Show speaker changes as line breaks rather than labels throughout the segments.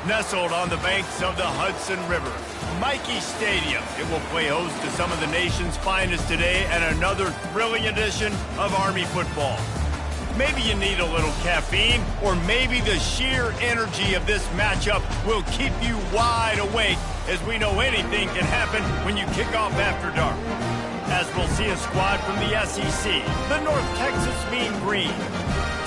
Nestled on the banks of the Hudson River, Michie Stadium. It will play host to some of the nation's finest today and another thrilling edition of Army football. Maybe you need a little caffeine, or maybe the sheer energy of this matchup will keep you wide awake, as we know anything can happen when you kick off after dark. As we'll see a squad from the SEC, the North Texas Mean Green,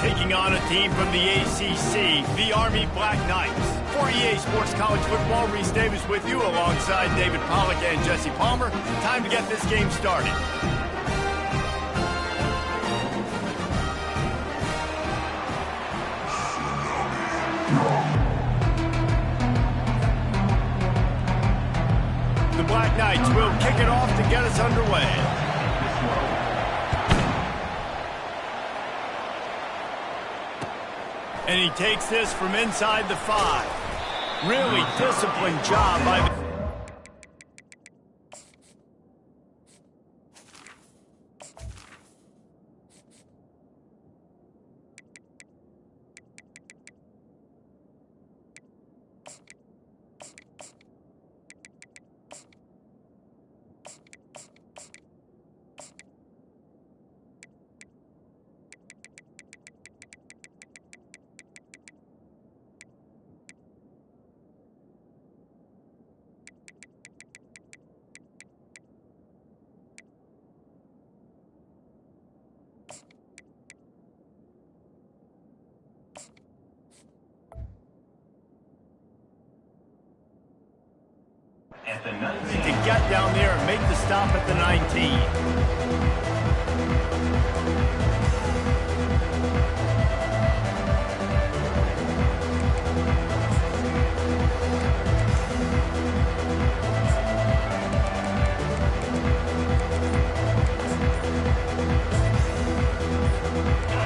taking on a team from the ACC, the Army Black Knights. For EA Sports College Football, Reese Davis with you alongside David Pollack and Jesse Palmer. Time to get this game started. The Black Knights will kick it off to get us underway. And he takes this from inside the 5. Really disciplined job by the... to get down there and make the stop at the 19.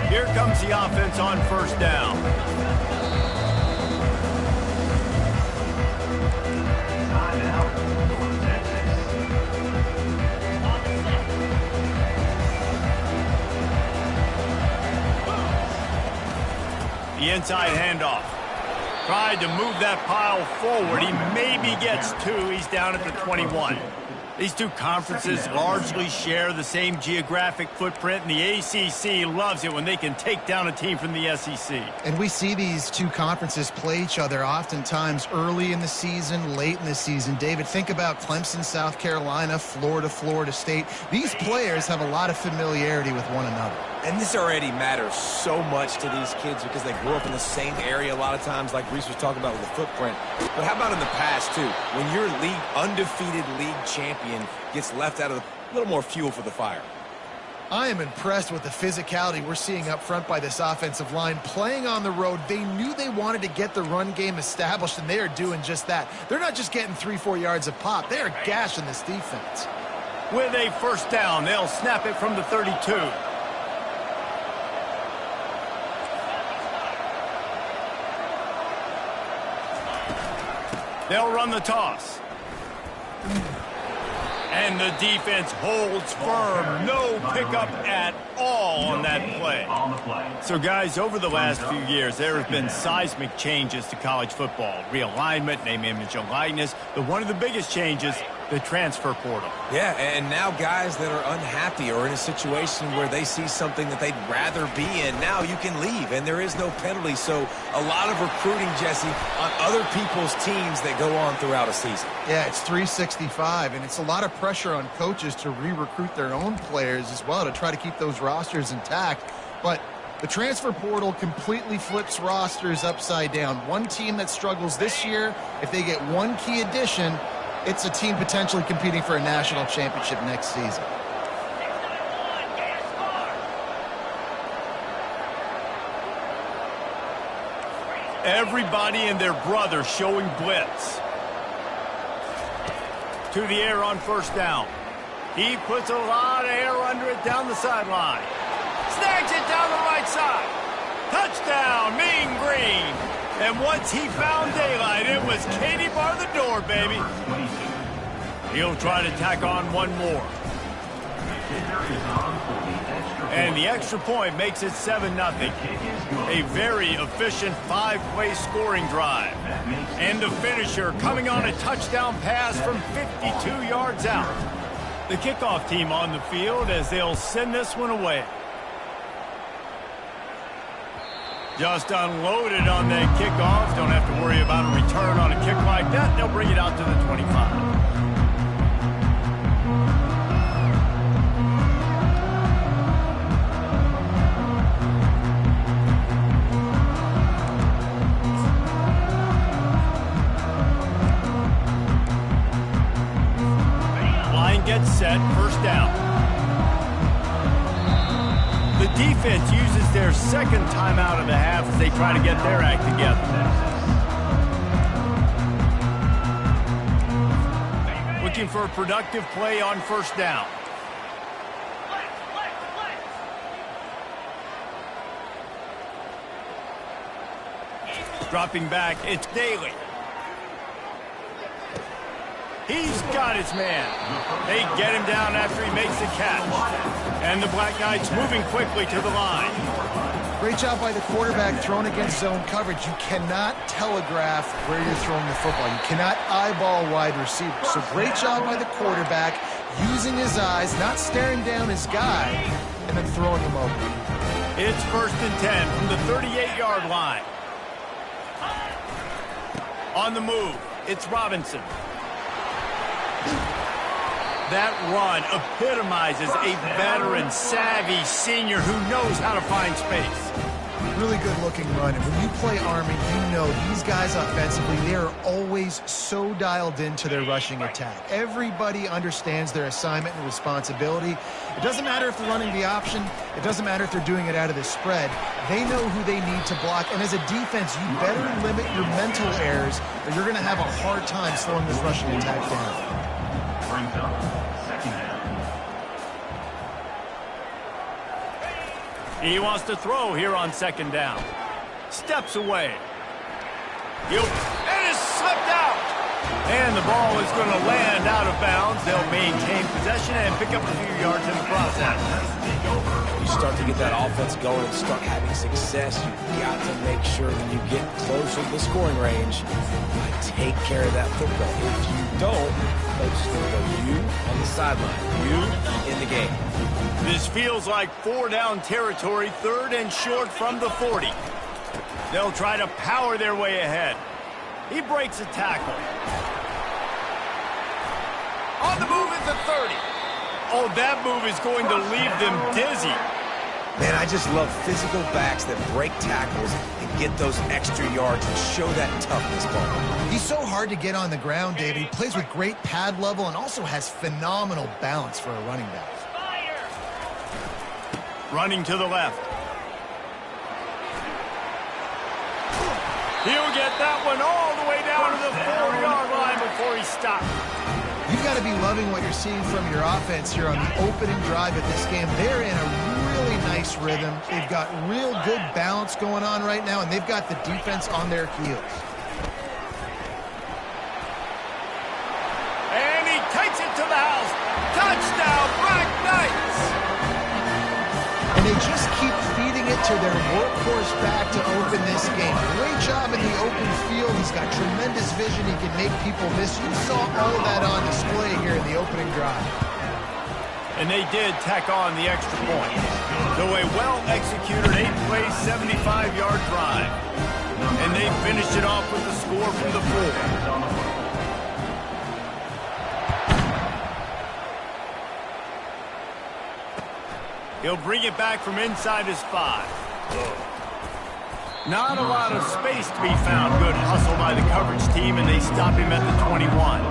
Here comes the offense on first down. The inside handoff. Tried to move that pile forward. He maybe gets 2. He's down at the 21. These two conferences largely share the same geographic footprint, and the ACC loves it when they can take down a team from the SEC.
And we see these two conferences play each other oftentimes early in the season, late in the season. David, think about Clemson, South Carolina, Florida, Florida State. These players have a lot of familiarity with one another.
And this already matters so much to these kids because they grew up in the same area a lot of times, like Reese was talking about with the footprint. But how about in the past, too? When your undefeated league champion gets left out of a little more fuel for the fire.
I am impressed with the physicality we're seeing up front by this offensive line. Playing on the road, they knew they wanted to get the run game established, and they are doing just that. They're not just getting 3-4 yards of pop. They are gashing this defense.
With a first down, they'll snap it from the 32. They'll run the toss. And the defense holds firm. No pickup at all on that play. So, guys, over the last few years, there have been seismic changes to college football. Realignment, name, image, and likeness. But one of the biggest changes, the transfer portal.
Yeah, and now guys that are unhappy or in a situation where they see something that they'd rather be in, now you can leave, and there is no penalty. So a lot of recruiting, Jesse, on other people's teams that go on throughout a season.
Yeah, it's 365, and it's a lot of pressure on coaches to re-recruit their own players as well to try to keep those rosters intact. But the transfer portal completely flips rosters upside down. One team that struggles this year, if they get one key addition, it's a team potentially competing for a national championship next season.
Everybody and their brother showing blitz. To the air on first down. He puts a lot of air under it down the sideline. Snags it down the right side. Touchdown, Mean Green. And once he found daylight, it was Katie bar the door, baby. He'll try to tack on one more. And the extra point makes it 7-0. A very efficient 5-play scoring drive. And the finisher coming on a touchdown pass from 52 yards out. The kickoff team on the field as they'll send this one away. Just unloaded on that kickoff. Don't have to worry about a return on a kick like that. They'll bring it out to the 25. Gets set, first down. The defense uses their second timeout of the half as they try to get their act together. Looking for a productive play on first down. Dropping back, it's Daly. He's got his man. They get him down after he makes the catch. And the Black Knights moving quickly to the line.
Great job by the quarterback throwing against zone coverage. You cannot telegraph where you're throwing the football. You cannot eyeball wide receivers. So great job by the quarterback using his eyes, not staring down his guy, and then throwing him open.
It's 1st and 10 from the 38-yard line. On the move, it's Robinson. That run epitomizes a veteran, savvy senior who knows how to find space.
Really good-looking run. And when you play Army, you know these guys offensively, they are always so dialed into their rushing attack. Everybody understands their assignment and responsibility. It doesn't matter if they're running the option. It doesn't matter if they're doing it out of the spread. They know who they need to block. And as a defense, you better limit your mental errors or you're going to have a hard time slowing this rushing attack down.
He wants to throw here on second down. Steps away. And it's slipped out. And the ball is going to land out of bounds. They'll maintain possession and pick up a few yards in the process.
You start to get that offense going and start having success, you've got to make sure when you get closer to the scoring range, you take care of that football. If you don't, folks will go you on the sideline, you in the game.
This feels like 4-down territory, 3rd and short from the 40. They'll try to power their way ahead. He breaks a tackle. On the move at the 30. Oh, that move is going to leave them dizzy.
Man, I just love physical backs that break tackles and get those extra yards and show that toughness ball.
He's so hard to get on the ground, David. He plays with great pad level and also has phenomenal balance for a running back.
Running to the left. He'll get that one all the way down to the 4-yard line before he stops.
You've got to be loving what you're seeing from your offense here on the opening drive of this game. They're in a really nice rhythm. They've got real good balance going on right now, and they've got the defense on their heels.
And he takes it to the house. Touchdown, Black Knights!
And they just keep feeding it to their workhorse back to open this game. Great job in the open field. He's got tremendous vision. He can make people miss. You saw all of that on display here in the opening drive.
And they did tack on the extra point. So a well-executed 8-play, 75-yard drive. And they finished it off with the score from the 4. He'll bring it back from inside his 5. Not a lot of space to be found. Good hustle by the coverage team, and they stop him at the 21.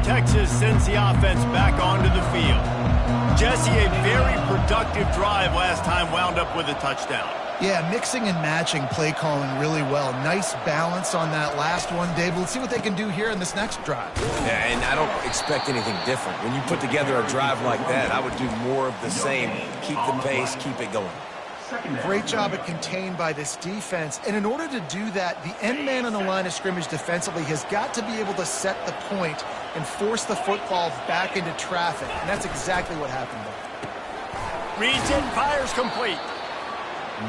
Texas sends the offense back onto the field. Jesse, a very productive drive last time wound up with a touchdown.
Yeah, mixing and matching play calling really well. Nice balance on that last one, Dave. Let's see what they can do here in this next drive.
Yeah, and I don't expect anything different. When you put together a drive like that, I would do more of the same. Keep the pace, keep it going.
Great job at contained by this defense. And in order to do that, the end man on the line of scrimmage defensively has got to be able to set the point and force the football back into traffic. And that's exactly what happened there.
Reads it, fires complete.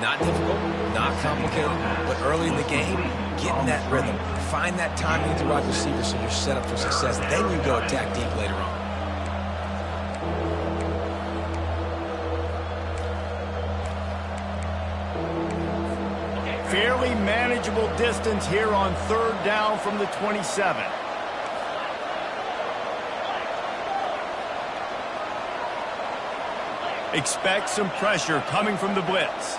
Not difficult, not complicated, but early in the game, get in that rhythm. Find that timing with the wide receiver so you're set up for success. Then you go attack deep later on.
Fairly manageable distance here on 3rd down from the 27. Expect some pressure coming from the blitz.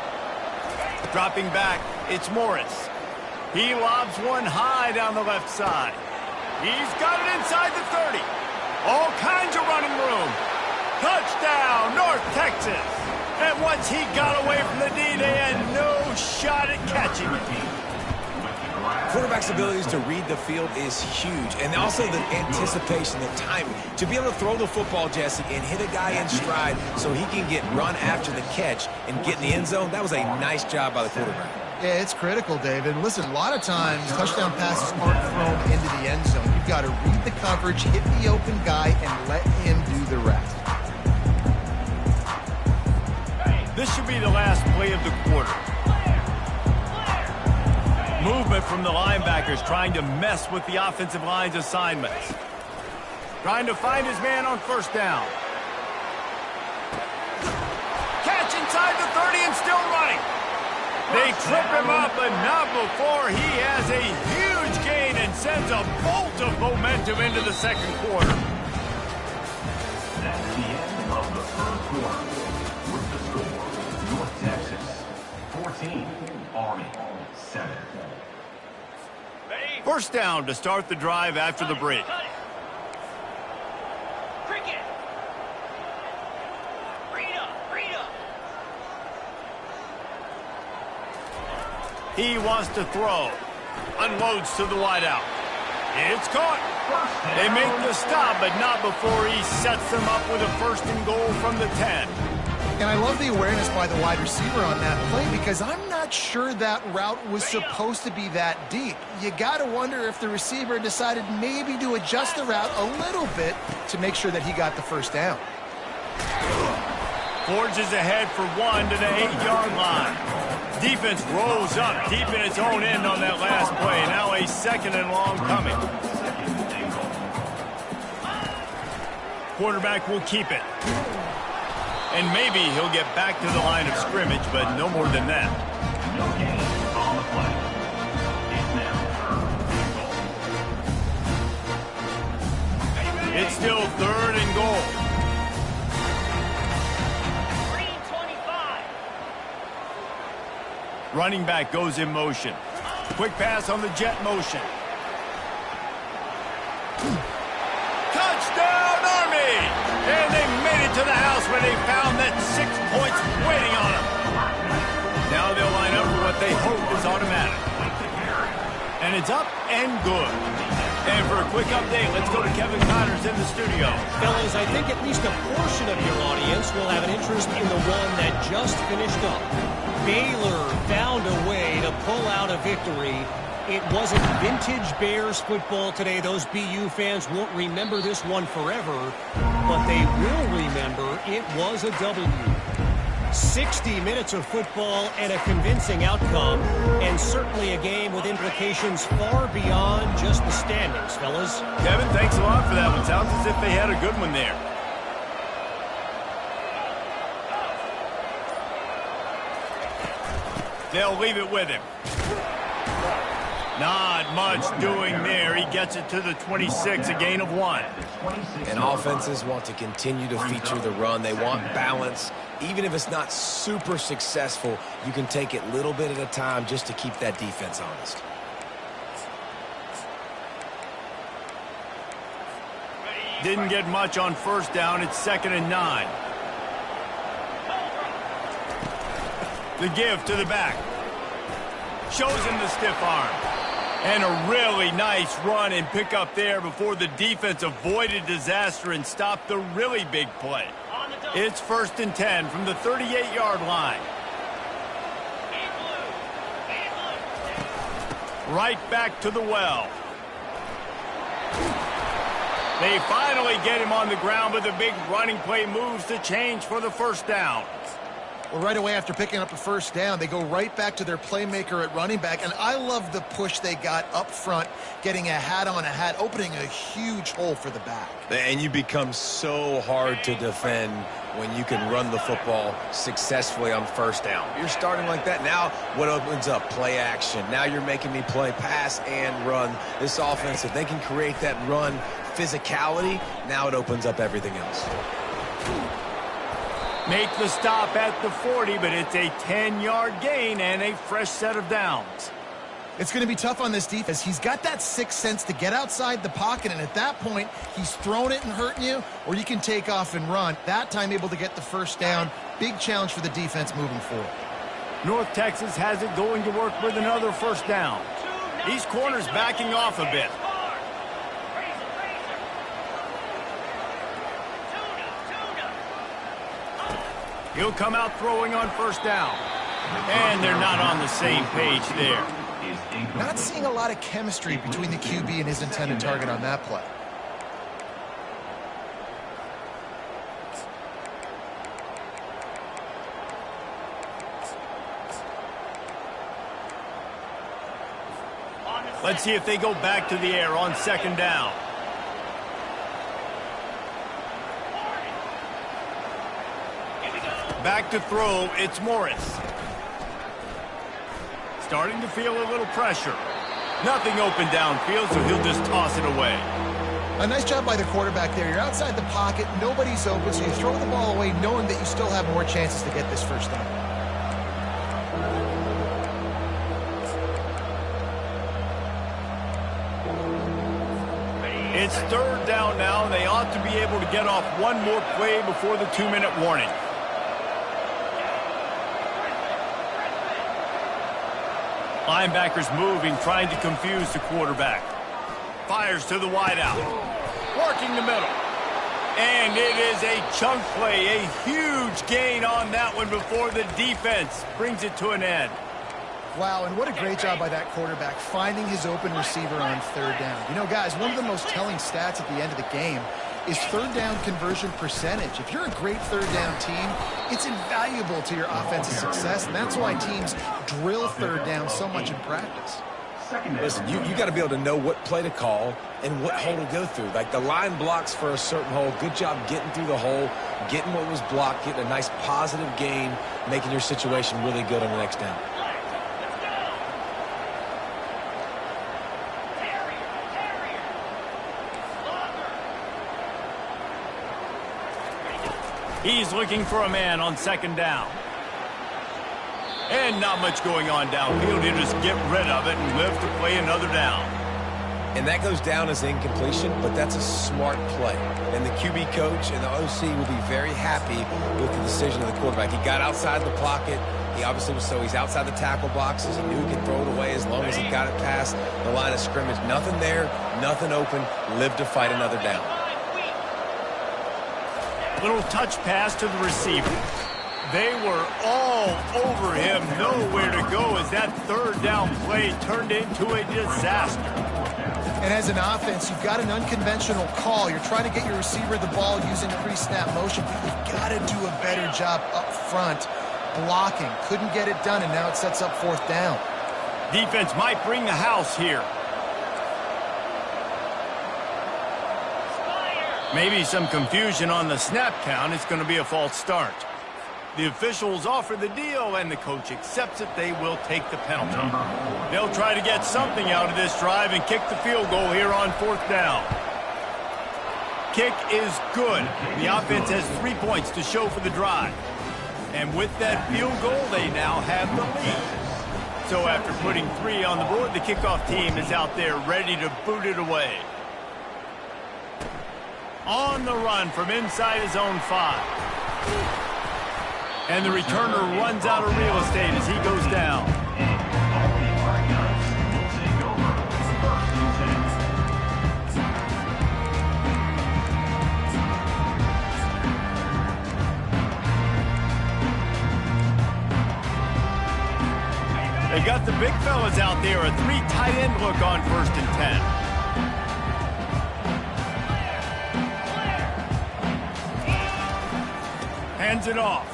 Dropping back, it's Morris. He lobs one high down the left side. He's got it inside the 30. All kinds of running room. Touchdown, North Texas. And once he got away from the D, they had no shot at catching it.
Quarterback's abilities to read the field is huge, and also the anticipation, the timing. To be able to throw the football, Jesse, and hit a guy in stride so he can get run after the catch and get in the end zone, that was a nice job by the quarterback.
Yeah, it's critical, David. Listen, a lot of times touchdown passes aren't thrown into the end zone. You've got to read the coverage, hit the open guy, and let him do the rest.
This should be the last play of the quarter. Movement from the linebackers trying to mess with the offensive line's assignments. Trying to find his man on 1st down. Catch inside the 30 and still running. They trip him up, but not before he has a huge gain and sends a bolt of momentum into the 2nd quarter.
That's the end of the 3rd quarter. With the score, North Texas 14, Army 7.
1st down to start the drive after the break. He wants to throw. Unloads to the wideout. It's caught. They make the stop, but not before he sets them up with a 1st and goal from the 10.
And I love the awareness by the wide receiver on that play because I'm not sure that route was supposed to be that deep. You got to wonder if the receiver decided maybe to adjust the route a little bit to make sure that he got the 1st down.
Forges ahead for 1 to the 8-yard line. Defense rolls up deep in its own end on that last play. Now a 2nd and long coming. Quarterback will keep it. And maybe he'll get back to the line of scrimmage, but no more than that.
No gain on the play.
It's still 3rd and goal. Running back goes in motion. Quick pass on the jet motion. Touchdown, Army! And they made it to the house where they found that 6 points waiting on them. Now they'll line up for what they hope is automatic. And it's up and good. And for a quick update, let's go to Kevin Connors in the studio.
Fellas, I think at least a portion of your audience will have an interest in the one that just finished up. Baylor found a way to pull out a victory. It wasn't vintage Bears football today. Those BU fans won't remember this one forever, but they will remember it was a W. 60 minutes of football and a convincing outcome, and certainly a game with implications far beyond just the standings, fellas.
Kevin, thanks a lot for that one. Sounds as if they had a good one there. They'll leave it with him. Not much doing there. He gets it to the 26, a gain of 1.
And offenses want to continue to feature the run. They want balance. Even if it's not super successful, you can take it little bit at a time just to keep that defense honest.
Didn't get much on first down. It's 2nd and 9. The give to the back. Shows him the stiff arm. And a really nice run and pick up there before the defense avoided disaster and stopped the really big play. It's 1st and 10 from the 38-yard line. Right back to the well. They finally get him on the ground, but the big running play moves the change for the first down.
Well, right away after picking up a first down, they go right back to their playmaker at running back. And I love the push they got up front, getting a hat on a hat, opening a huge hole for the back.
And you become so hard to defend when you can run the football successfully on first down. You're starting like that. Now what opens up? Play action. Now you're making me play pass and run. This offense, if they can create that run physicality, now it opens up everything else.
Make the stop at the 40, but it's a 10-yard gain and a fresh set of downs.
It's going to be tough on this defense. He's got that sixth sense to get outside the pocket, and at that point, he's throwing it and hurting you, or you can take off and run. That time able to get the first down. Big challenge for the defense moving forward.
North Texas has it going to work with another first down. These corners backing off a bit. He'll come out throwing on first down. And they're not on the same page there.
Not seeing a lot of chemistry between the QB and his intended target on that play.
Let's see if they go back to the air on 2nd down. Back to throw, it's Morris. Starting to feel a little pressure. Nothing open downfield, so he'll just toss it away.
A nice job by the quarterback there. You're outside the pocket, nobody's open, so you throw the ball away knowing that you still have more chances to get this first down.
It's 3rd down now, and they ought to be able to get off one more play before the 2-minute warning. Linebackers moving, trying to confuse the quarterback. Fires to the wideout. Working the middle. And it is a chunk play, a huge gain on that one before the defense brings it to an end.
Wow, and what a great job by that quarterback, finding his open receiver on 3rd down. You know, guys, one of the most telling stats at the end of the game is 3rd down conversion percentage. If you're a great 3rd down team, it's invaluable to your offensive success, and that's why teams drill 3rd down so much in practice.
Listen, you got to be able to know what play to call and what hole to go through. Like the line blocks for a certain hole. Good job getting through the hole, getting what was blocked, getting a nice positive gain, making your situation really good on the next down.
He's looking for a man on 2nd down. And not much going on downfield. He'll just get rid of it and live to play another down.
And that goes down as incompletion, but that's a smart play. And the QB coach and the OC will be very happy with the decision of the quarterback. He got outside the pocket. He obviously was he's outside the tackle boxes. He knew he could throw it away as long as he got it past the line of scrimmage. Nothing there, nothing open. Live to fight another down.
Little touch pass to the receiver. They were all over him, nowhere to go as that 3rd down play turned into a disaster.
And as an offense, you've got an unconventional call. You're trying to get your receiver the ball using pre-snap motion, but you've got to do a better job up front blocking. Couldn't get it done, and now it sets up 4th down.
Defense might bring the house here. Maybe some confusion on the snap count. It's going to be a false start. The officials offer the deal, and the coach accepts it. They will take the penalty. They'll try to get something out of this drive and kick the field goal here on 4th down. Kick is good. The offense has 3 points to show for the drive. And with that field goal, they now have the lead. So after putting 3 on the board, the kickoff team is out there ready to boot it away. On the run from inside his own 5. And the returner runs out of real estate as he goes down. They got the big fellas out there. A 3 tight end look on 1st and 10. Hands it off.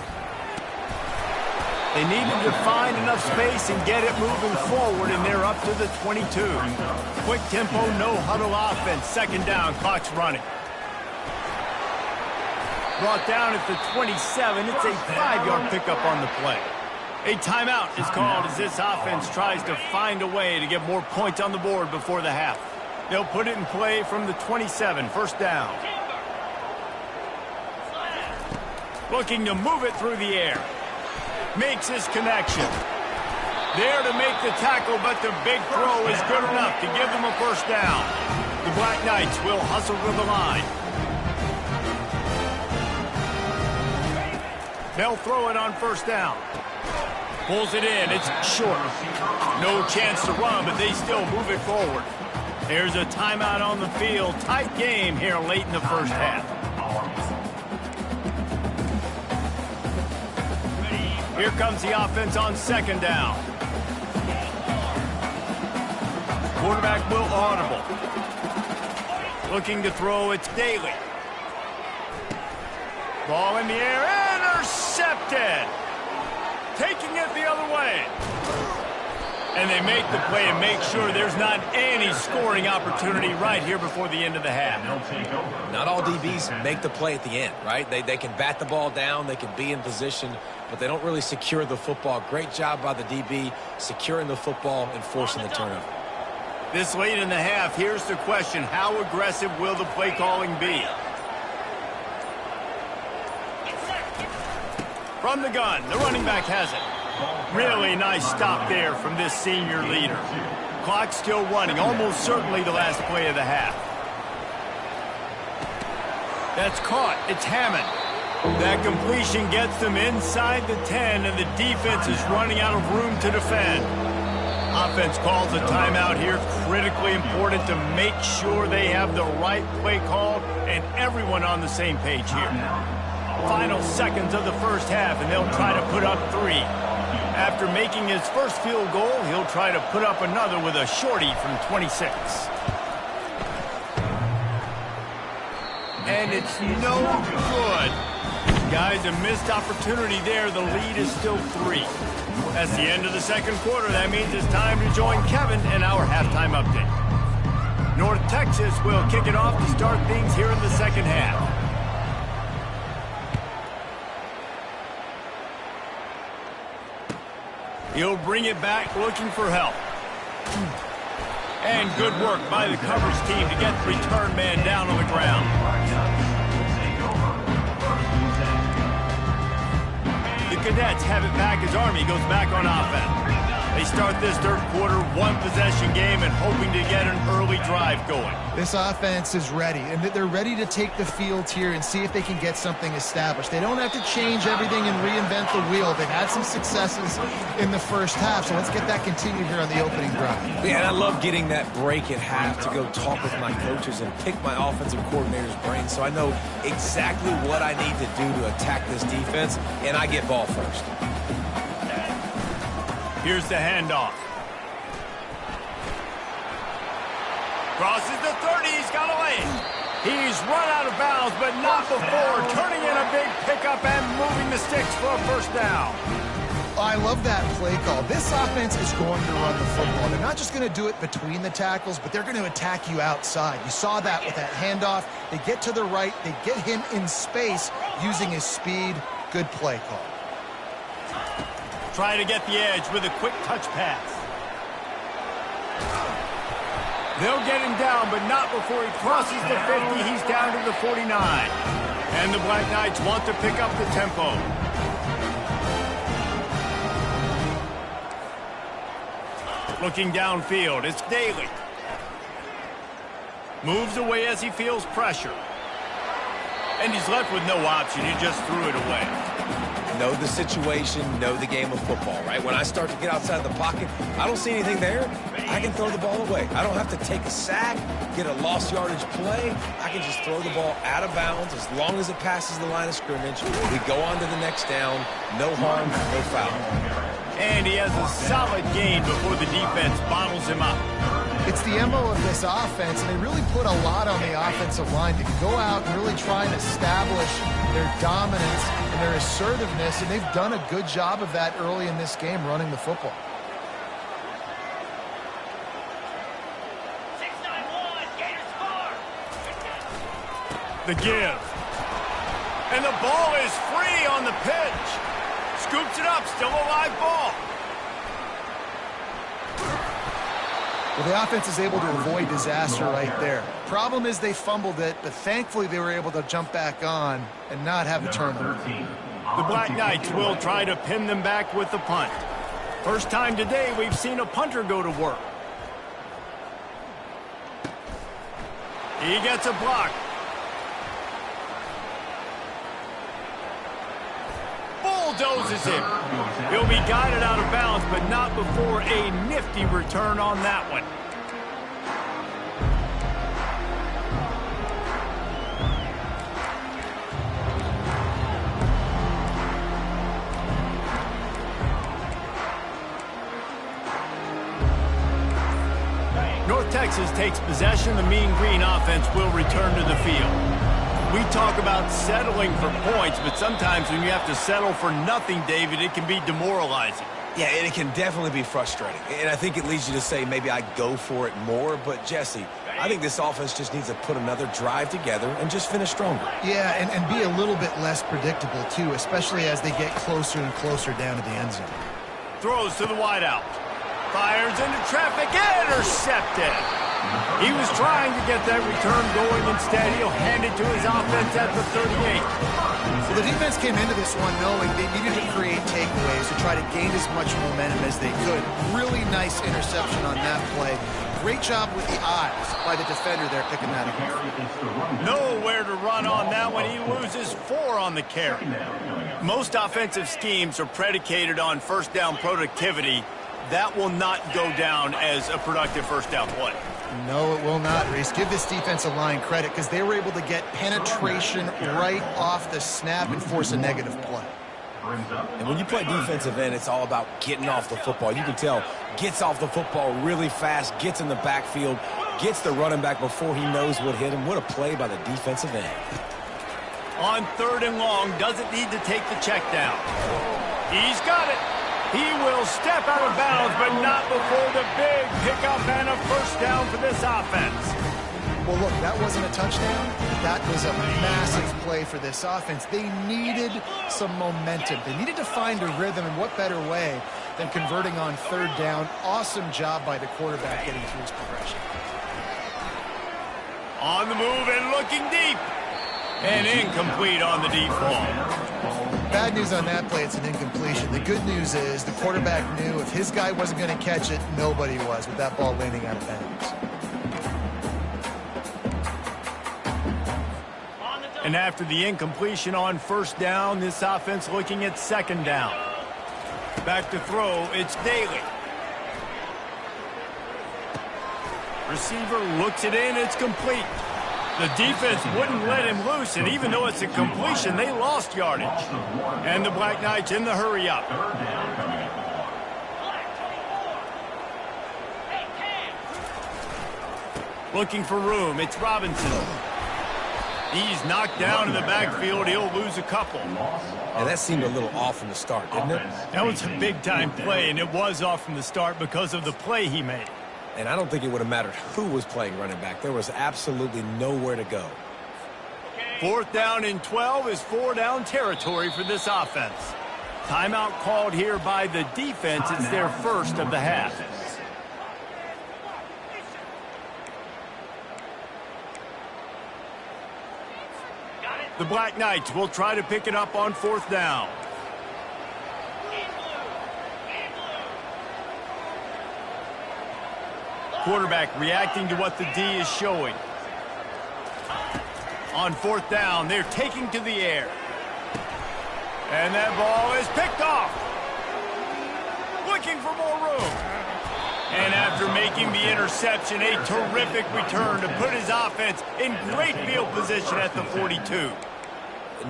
They needed to find enough space and get it moving forward, and they're up to the 22. Quick tempo, no huddle offense. 2nd down, clock's running. Brought down at the 27. It's a 5-yard pickup on the play. A timeout is called as this offense tries to find a way to get more points on the board before the half. They'll put it in play from the 27, 1st down. Looking to move it through the air. Makes his connection. There to make the tackle, but the big throw is good enough to give them a 1st down. The Black Knights will hustle to the line. They'll throw it on 1st down. Pulls it in. It's short. No chance to run, but they still move it forward. There's a timeout on the field. Tight game here late in the 1st half. Here comes the offense on 2nd down. Quarterback will audible. Looking to throw, it's Daly. Ball in the air, intercepted. Taking it the other way. And they make the play and make sure there's not any scoring opportunity right here before the end of the half.
Not all DBs make the play at the end, right? They can bat the ball down, they can be in position, but they don't really secure the football. Great job by the DB securing the football and forcing the turnover.
This late in the half, here's the question. How aggressive will the play calling be? From the gun, the running back has it. Really nice stop there from this senior leader. Clock still running, almost certainly the last play of the half. That's caught. It's Hammond. That completion gets them inside the 10, and the defense is running out of room to defend. Offense calls a timeout here. Critically important to make sure they have the right play called and everyone on the same page here. Final seconds of the 1st half, and they'll try to put up 3. After making his first field goal, he'll try to put up another with a shorty from 26. And it's no good. Guys, a missed opportunity there. The lead is still 3. That's the end of the 2nd quarter. That means it's time to join Kevin and our halftime update. North Texas will kick it off to start things here in the 2nd half. He'll bring it back looking for help. And good work by the coverage team to get the return man down on the ground. The Cadets have it back as Army goes back on offense. They start this 3rd quarter, 1-possession game and hoping to get an early drive going.
This offense is ready, and they're ready to take the field here and see if they can get something established. They don't have to change everything and reinvent the wheel. They've had some successes in the 1st half, so let's get that continued here on the opening drive.
Yeah, and I love getting that break at half to go talk with my coaches and pick my offensive coordinator's brain so I know exactly what I need to do to attack this defense, and I get ball first.
Here's the handoff. Crosses the 30. He's got away. He's run out of bounds, but not before turning in a big pickup and moving the sticks for a 1st down.
I love that play call. This offense is going to run the football. They're not just going to do it between the tackles, but they're going to attack you outside. You saw that with that handoff. They get to the right. They get him in space using his speed. Good play call.
Try to get the edge with a quick touch pass. They'll get him down, but not before he crosses the 50. He's down to the 49. And the Black Knights want to pick up the tempo. Looking downfield, it's Daly. Moves away as he feels pressure. And he's left with no option. He just threw it away.
Know the situation, know the game of football, right? When I start to get outside the pocket, I don't see anything there. I can throw the ball away. I don't have to take a sack, get a lost yardage play. I can just throw the ball out of bounds as long as it passes the line of scrimmage. We go on to the next down. No harm, no foul.
And he has a solid gain before the defense bottles him up.
It's the MO of this offense, and they really put a lot on the offensive line to go out and really try and establish their dominance and their assertiveness, and they've done a good job of that early in this game running the football.
The give. And the ball is free on the pitch. Scoops it up, still a live ball.
Well, the offense is able to avoid disaster right there. Problem is they fumbled it, but thankfully they were able to jump back on and not have a turnover.
The Black Knights will try to pin them back with the punt. First time today we've seen a punter go to work. He gets a block. Bulldozes him. He'll be guided out of bounds, but not before a nifty return on that one. North Texas takes possession. The Mean Green offense will return to the field. We talk about settling for points, but sometimes when you have to settle for nothing, David, it can be demoralizing.
Yeah, and it can definitely be frustrating. And I think it leads you to say maybe I go for it more. But, Jesse, I think this offense just needs to put another drive together and just finish stronger.
Yeah, and be a little bit less predictable, too, especially as they get closer and closer down to the end zone.
Throws to the wideout. Fires into traffic. Intercepted. He was trying to get that return going. Instead, he'll hand it to his offense at the 38.
So the defense came into this one knowing they needed to create takeaways to try to gain as much momentum as they could. Really nice interception on that play. Great job with the eyes by the defender there picking that up.
Nowhere to run on that one. He loses 4 on the carry. Most offensive schemes are predicated on first down productivity. That will not go down as a productive first down play.
No, it will not, Reese. Give this defensive line credit because they were able to get penetration right off the snap and force a negative play.
And when you play defensive end, it's all about getting off the football. You can tell, gets off the football really fast, gets in the backfield, gets the running back before he knows what hit him. What a play by the defensive end.
On 3rd and long, doesn't need to take the check down. He's got it. He will step out of bounds, but not before the big pickup and a first down for this offense.
Well, look, that wasn't a touchdown. That was a massive play for this offense. They needed some momentum. They needed to find a rhythm, and what better way than converting on 3rd down. Awesome job by the quarterback getting through his progression.
On the move and looking deep. And incomplete on the deep ball.
Bad news on that play, it's an incompletion. The good news is the quarterback knew if his guy wasn't going to catch it, nobody was with that ball landing out of bounds.
And after the incompletion on 1st down, this offense looking at 2nd down. Back to throw, it's Daly. Receiver looks it in, it's complete. The defense wouldn't let him loose, and even though it's a completion, they lost yardage. And the Black Knights in the hurry-up. Looking for room, it's Robinson. He's knocked down in the backfield, he'll lose a couple.
And that seemed a little off from the start, didn't it?
That was a big-time play, and it was off from the start because of the play he made.
And I don't think it would have mattered who was playing running back. There was absolutely nowhere to go.
4th down and 12 is 4-down territory for this offense. Timeout called here by the defense. It's their first of the half. The Black Knights will try to pick it up on 4th down. Quarterback reacting to what the D is showing. On 4th down, they're taking to the air. And that ball is picked off. Looking for more room. And after making the interception, a terrific return to put his offense in great field position at the 42.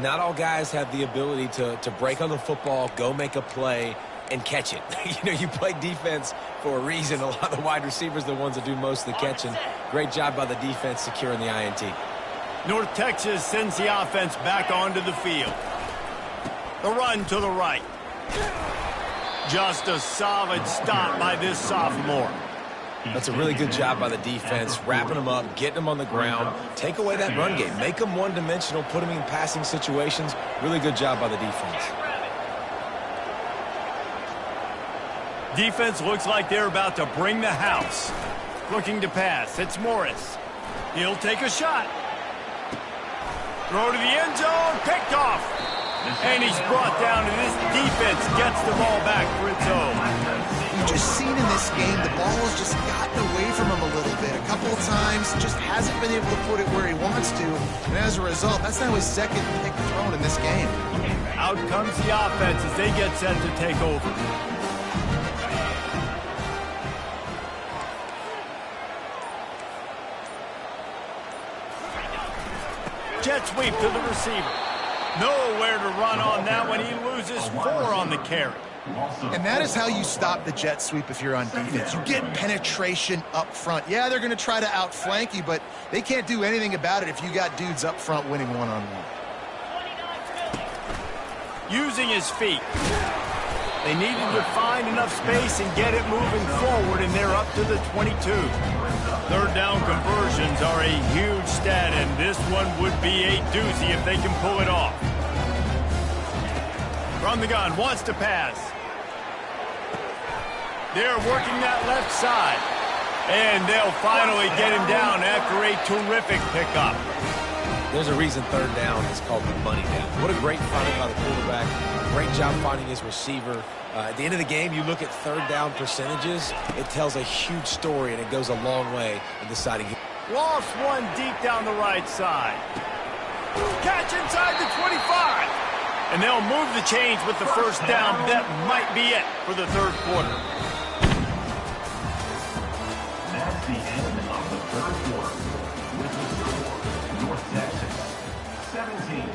Not all guys have the ability to break on the football, go make a play, and catch it. You play defense for a reason. A lot of the wide receivers are the ones that do most of the catching. Great job by the defense securing the INT.
North Texas sends the offense back onto the field. The run to the right. Just a solid stop by this sophomore.
That's a really good job by the defense, wrapping them up, getting them on the ground. Take away that run game. Make them one-dimensional, put them in passing situations. Really good job by the defense.
Defense looks like they're about to bring the house. Looking to pass. It's Morris. He'll take a shot. Throw to the end zone. Picked off. And he's brought down, and this defense gets the ball back for its own.
We've just seen in this game the ball has just gotten away from him a little bit. A couple of times, just hasn't been able to put it where he wants to. And as a result, that's now his second pick thrown in this game.
Out comes the offense as they get set to take over. Jet sweep to the receiver. Nowhere to run on that one. He loses 4 on the carry.
And that is how you stop the jet sweep if you're on defense. You get penetration up front. Yeah, they're going to try to outflank you, but they can't do anything about it if you got dudes up front winning one-on-one.
Using his feet. They needed to find enough space and get it moving forward, and they're up to the 22. 3rd down conversions are a huge stat, and this one would be a doozy if they can pull it off. From the gun, wants to pass. They're working that left side. And they'll finally get him down after a terrific pickup.
There's a reason 3rd down is called the money down. What a great finding by the quarterback. Great job finding his receiver. At the end of the game, you look at 3rd down percentages. It tells a huge story, and it goes a long way in deciding.
Lost one deep down the right side. Catch inside the 25. And they'll move the chains with the 1st down. That might be it for the 3rd quarter.
That's the end of the 3rd quarter. With the score, North Texas 17,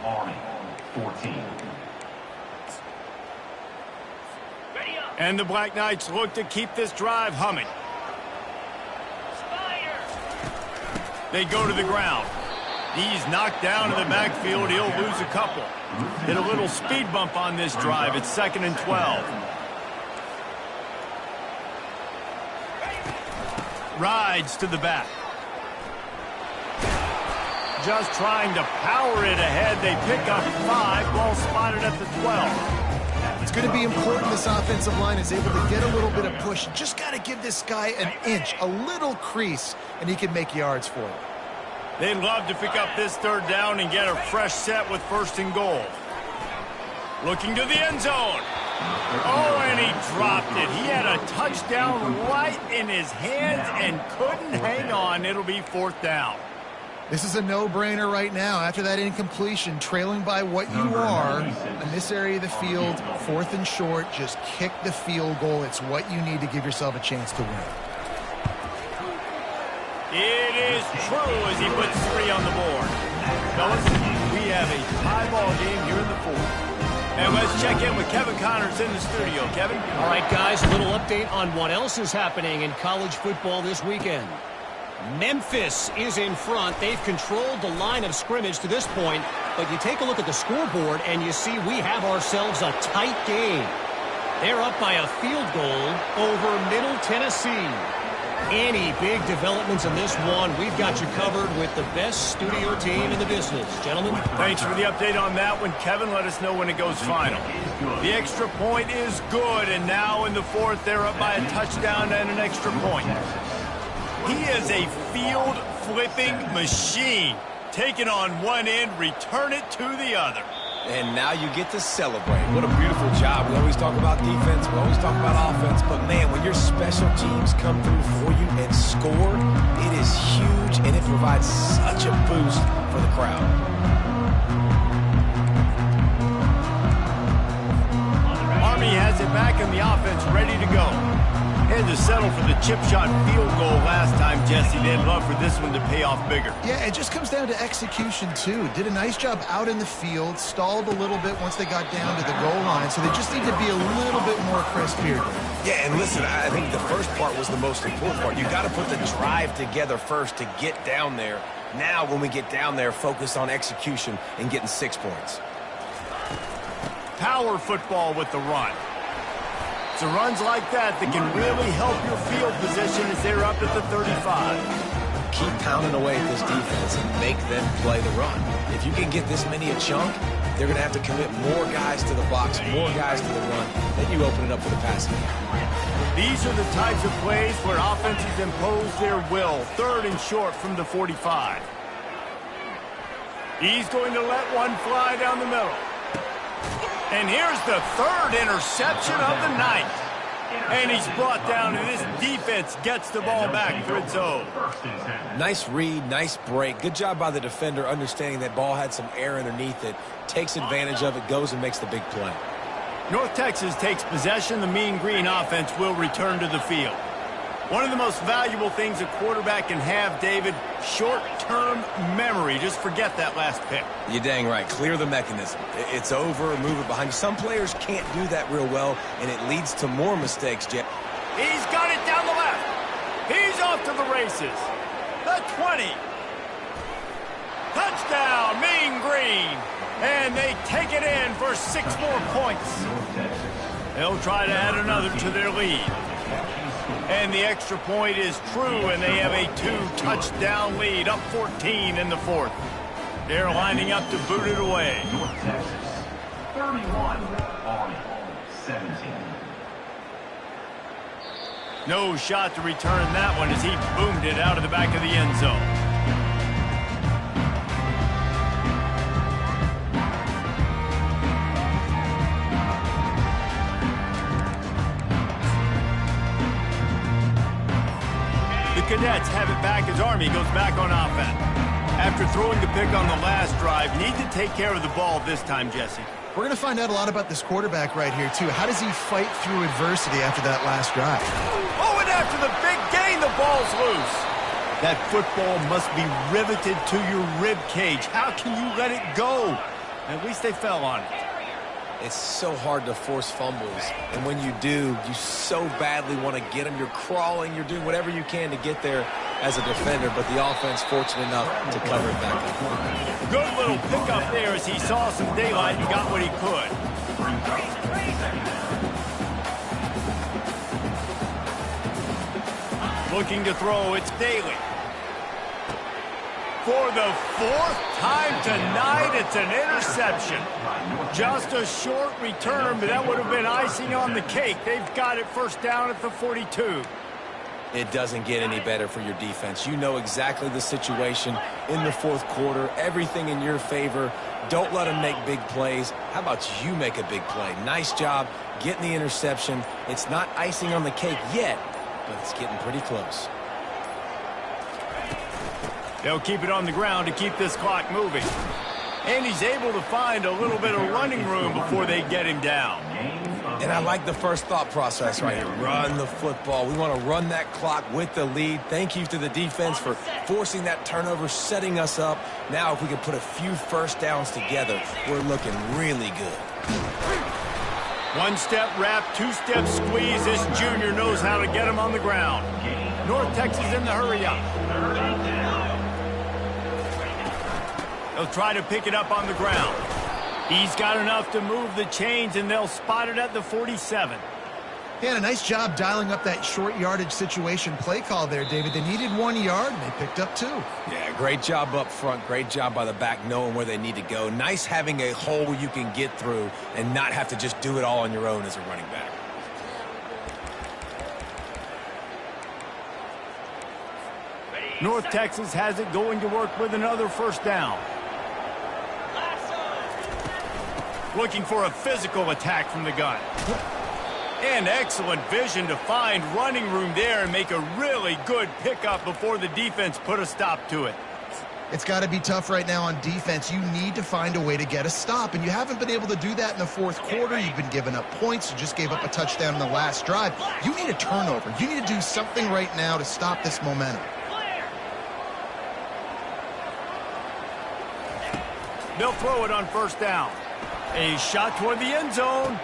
Army 14.
And the Black Knights look to keep this drive humming. They go to the ground. He's knocked down in the backfield. He'll lose a couple. Hit a little speed bump on this drive. It's 2nd and 12. Rides to the back. Just trying to power it ahead. They pick up 5. Ball spotted at the 12.
It's going to be important this offensive line is able to get a little bit of push. Just got to give this guy an inch, a little crease, and he can make yards for it.
They'd love to pick up this 3rd down and get a fresh set with 1st and goal. Looking to the end zone. Oh, and he dropped it. He had a touchdown right in his hands and couldn't hang on. It'll be 4th down.
This is a no-brainer right now. After that incompletion, trailing by what you are in this area of the field, 4th and short, just kick the field goal. It's what you need to give yourself a chance to win.
It is true as he puts 3 on the board. Fellas, we have a tie ball game here in the 4th. And let's check in with Kevin Connors in the studio. Kevin?
All right, guys, a little update on what else is happening in college football this weekend. Memphis is in front. They've controlled the line of scrimmage to this point, but you take a look at the scoreboard and you see we have ourselves a tight game. They're up by a field goal over Middle Tennessee. Any big developments in this one, we've got you covered with the best studio team in the business. Gentlemen?
Thanks for the update on that one, Kevin. Let us know when it goes final. The extra point is good, and now in the 4th, they're up by a touchdown and an extra point. He is a field-flipping machine. Take it on one end, return it to the other.
And now you get to celebrate. What a beautiful job. We always talk about defense. We always talk about offense. But, man, when your special teams come through for you and score, it is huge, and it provides such a boost for the crowd.
Army has it back and the offense ready to go. Had to settle for the chip shot field goal last time, Jesse. They'd love for this one to pay off bigger.
Yeah, it just comes down to execution, too. Did a nice job out in the field, stalled a little bit once they got down to the goal line, so they just need to be a little bit more crisp here.
Yeah, and listen, I think the first part was the most important part. You got to put the drive together first to get down there. Now, when we get down there, focus on execution and getting 6 points.
Power football with the run. It's the runs like that that can really help your field position as they're up at the 35.
Keep pounding away at this defense and make them play the run. If you can get this many a chunk, they're going to have to commit more guys to the box, more guys to the run. Then you open it up for the passing.
These are the types of plays where offenses impose their will. 3rd and short from the 45. He's going to let one fly down the middle. And here's the 3rd interception of the night. And he's brought down, and this defense gets the ball back for its own.
Nice read, nice break. Good job by the defender understanding that ball had some air underneath it, takes advantage of it, goes and makes the big play.
North Texas takes possession. The Mean Green offense will return to the field. One of the most valuable things a quarterback can have, David, short-term memory. Just forget that last pick.
You're dang right. Clear the mechanism. It's over, move it behind you. Some players can't do that real well, and it leads to more mistakes, Jeff.
He's got it down the left. He's off to the races. The 20. Touchdown, Mean Green. And they take it in for 6 more points. They'll try to add another to their lead. And the extra point is true, and they have a 2-touchdown lead, up 14 in the 4th. They're lining up to boot it away.
North Texas, 31, Army, 17.
No shot to return that one as he boomed it out of the back of the end zone. Cadets have it back as Army goes back on offense. After throwing the pick on the last drive, need to take care of the ball this time, Jesse.
We're going to find out a lot about this quarterback right here, too. How does he fight through adversity after that last drive?
Oh, and after the big gain, the ball's loose. That football must be riveted to your rib cage. How can you let it go? At least they fell on it.
It's so hard to force fumbles, and when you do, you so badly want to get them. You're crawling, you're doing whatever you can to get there as a defender, but the offense fortunate enough to cover it back up.
Good little pickup there as he saw some daylight and got what he could. Looking to throw, it's Daly. For the 4th time tonight, it's an interception. Just a short return, but that would have been icing on the cake. They've got it 1st down at the 42.
It doesn't get any better for your defense. You know exactly the situation in the 4th quarter, everything in your favor. Don't let them make big plays. How about you make a big play? Nice job getting the interception. It's not icing on the cake yet, but it's getting pretty close.
They'll keep it on the ground to keep this clock moving. And he's able to find a little bit of running room before they get him down.
And I like the first thought process right here. Run the football. We want to run that clock with the lead. Thank you to the defense for forcing that turnover, setting us up. Now if we can put a few 1st downs together, we're looking really good.
1-step wrap, 2-step squeeze. This junior knows how to get him on the ground. North Texas in the hurry-up. They'll try to pick it up on the ground. He's got enough to move the chains, and they'll spot it at the 47.
Yeah, and a nice job dialing up that short yardage situation play call there, David. They needed 1 yard, and they picked up 2.
Yeah, great job up front. Great job by the back knowing where they need to go. Nice having a hole you can get through and not have to just do it all on your own as a running back.
North Texas has it going to work with another 1st down. Looking for a physical attack from the gun. And excellent vision to find running room there and make a really good pickup before the defense put a stop to it.
It's got to be tough right now on defense. You need to find a way to get a stop, and you haven't been able to do that in the fourth quarter. You've been giving up points. You just gave up a touchdown in the last drive. You need a turnover. You need to do something right now to stop this momentum.
They'll throw it on first down. A shot toward the end zone,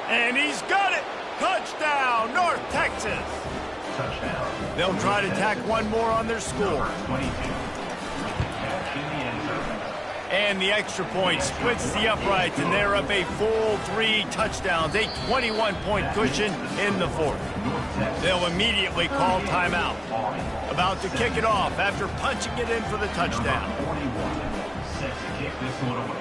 and he's got it. Touchdown, North Texas.
Touchdown.
They'll try to tack one more on their score.
22. Catch in the end zone.
And the extra point splits the uprights, and they're up a full 3 touchdowns, a 21-point cushion in the fourth. They'll immediately call timeout. About to kick it off after punching it in for the touchdown.
41. Set to kick this one away.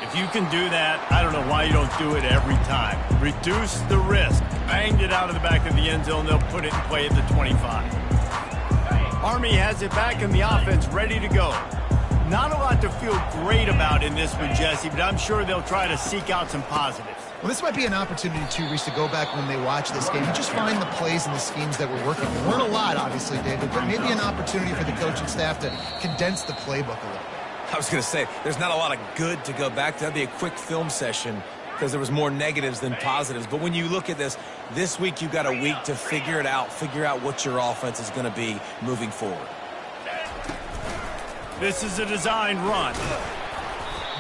If you can do that, I don't know why you don't do it every time. Reduce the risk. Banged it out of the back of the end zone. They'll put it in play at the 25. Army has it back in the offense, ready to go. Not a lot to feel great about in this one, Jesse, but I'm sure they'll try to seek out some positives.
Well, this might be an opportunity, too, Reese, to go back when they watch this game. You just find the plays and the schemes that were working. There weren't a lot, obviously, David, but maybe an opportunity for the coaching staff to condense the playbook a little bit.
I was going to say, there's not a lot of good to go back to. That'd be a quick film session because there was more negatives than positives. But when you look at this week you've got a week to figure it out, figure out what your offense is going to be moving forward.
This is a designed run.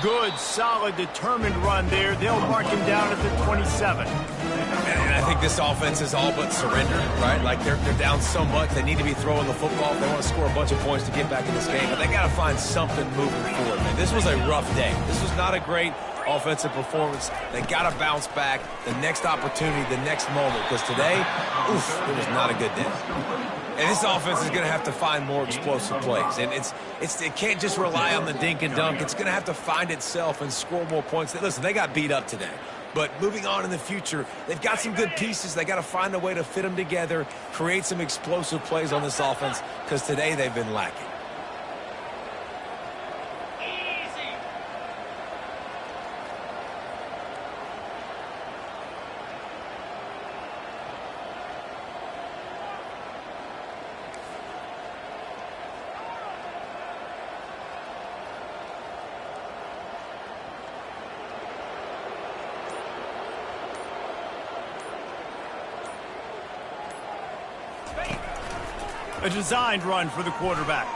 Good, solid, determined run there. They'll mark him down at the 27.
And I think this offense is all but surrendered, right? Like they're down so much, they need to be throwing the football if they want to score a bunch of points to get back in this game. But they got to find something moving forward, man. This was a rough day. This was not a great offensive performance. They got to bounce back. The next opportunity, the next moment. Because today, oof, it was not a good day. And this offense is going to have to find more explosive plays. And it can't just rely on the dink and dunk. It's going to have to find itself and score more points. Listen, they got beat up today. But moving on in the future, they've got some good pieces. They got to find a way to fit them together, create some explosive plays on this offense, because today they've been lacking.
A designed run for the quarterback.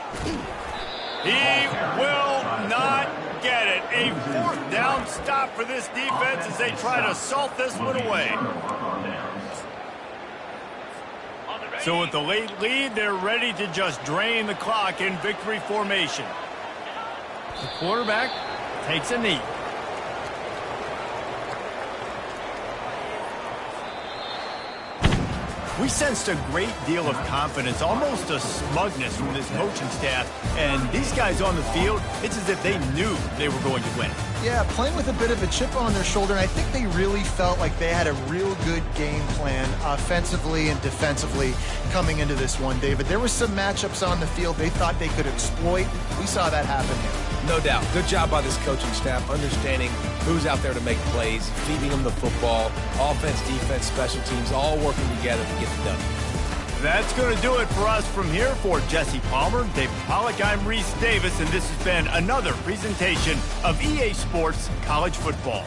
He will not get it. A 4th down stop for this defense as they try to salt this one away. So with the late lead, they're ready to just drain the clock in victory formation. The quarterback takes a knee. We sensed a great deal of confidence, almost a smugness from this coaching staff. And these guys on the field, it's as if they knew they were going to win.
Yeah, playing with a bit of a chip on their shoulder, and I think they really felt like they had a real good game plan offensively and defensively coming into this one, David. There were some matchups on the field they thought they could exploit. We saw that happen here.
No doubt. Good job by this coaching staff, understanding who's out there to make plays, feeding them the football, offense, defense, special teams, all working together to get it done.
That's going to do it for us from here. For Jesse Palmer, David Pollack, I'm Reese Davis, and this has been another presentation of EA Sports College Football.